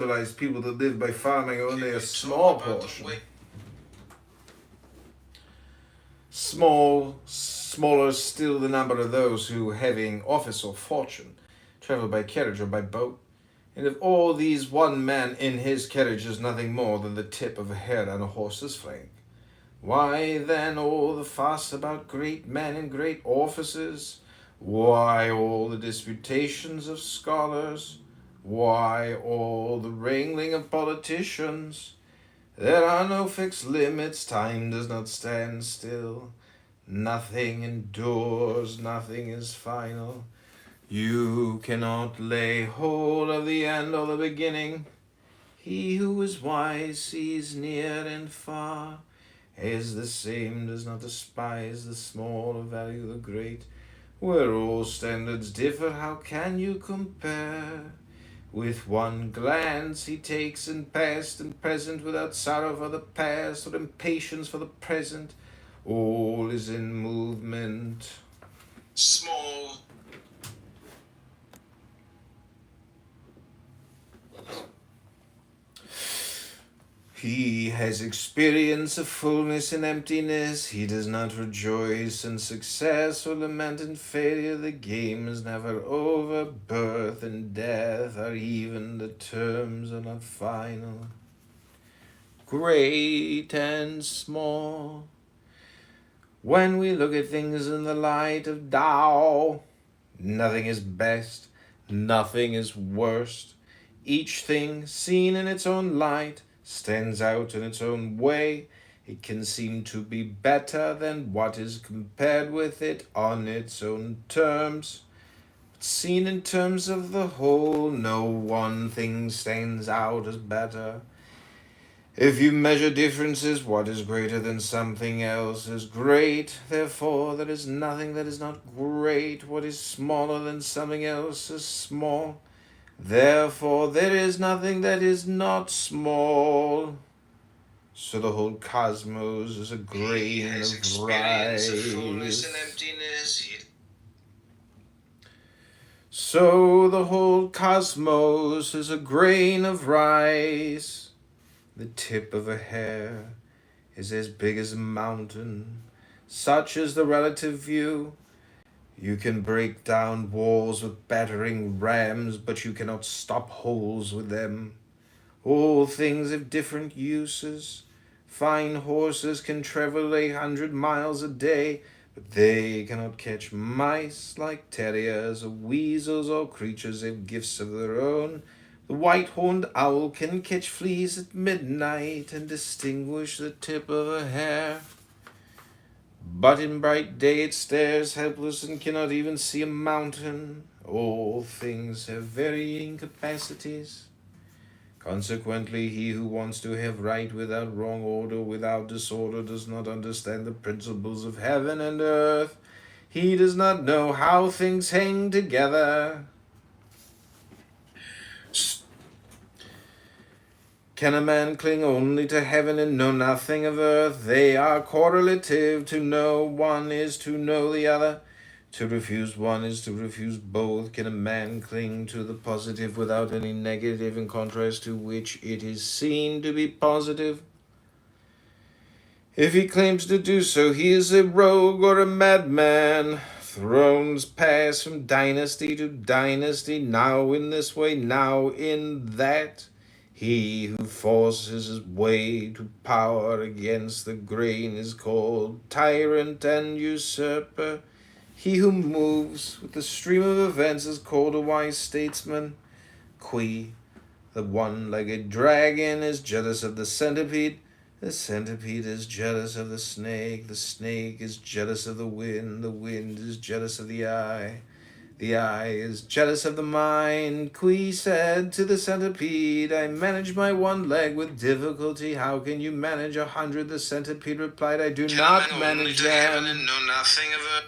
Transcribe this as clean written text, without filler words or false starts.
civilized people that live by farming only a small portion. Smaller still the number of those who, having office or fortune, travel by carriage or by boat. And of all these, one man in his carriage is nothing more than the tip of a hair on a horse's flank. Why then all the fuss about great men and great offices? Why all the disputations of scholars? Why all the wrangling of politicians? There are no fixed limits, time does not stand still. Nothing endures, nothing is final. You cannot lay hold of the end or the beginning. He who is wise sees near and far. Is the same, does not despise the small or value the great. Where all standards differ, how can you compare? With one glance he takes in past and present, without sorrow for the past or impatience for the present. All is in movement. Small. He has experience of fullness and emptiness. He does not rejoice in success or lament in failure. The game is never over. Birth and death are even. The terms are not final. Great and small. When we look at things in the light of Tao, nothing is best, nothing is worst. Each thing, seen in its own light, stands out in its own way. It can seem to be better than what is compared with it on its own terms. But seen in terms of the whole, no one thing stands out as better. If you measure differences, what is greater than something else is great. Therefore, there is nothing that is not great. What is smaller than something else is small. Therefore, there is nothing that is not small. So the whole cosmos is a grain of rice. So the whole cosmos is a grain of rice. The tip of a hair is as big as a mountain. Such is the relative view. You can break down walls with battering rams, but you cannot stop holes with them. All things have different uses. Fine horses can travel 100 miles a day, but they cannot catch mice like terriers or weasels or creatures have gifts of their own. The white-horned owl can catch fleas at midnight and distinguish the tip of a hair. But in bright day it stares helpless and cannot even see a mountain. All things have varying capacities. Consequently, he who wants to have right without wrong, order without disorder, does not understand the principles of heaven and earth. He does not know how things hang together. Can a man cling only to heaven and know nothing of earth? They are correlative. To know one is to know the other. To refuse one is to refuse both. Can a man cling to the positive without any negative, in contrast to which it is seen to be positive? If he claims to do so, he is a rogue or a madman. Thrones pass from dynasty to dynasty, now in this way, now in that. He who forces his way to power against the grain is called tyrant and usurper. He who moves with the stream of events is called a wise statesman. Qui, the one-legged dragon, is jealous of the centipede. The centipede is jealous of the snake is jealous of the wind is jealous of the eye is jealous of the mind. Qui said to the centipede, I manage my one leg with difficulty. How can you manage 100? The centipede replied, I do not manage them. And know nothing of it.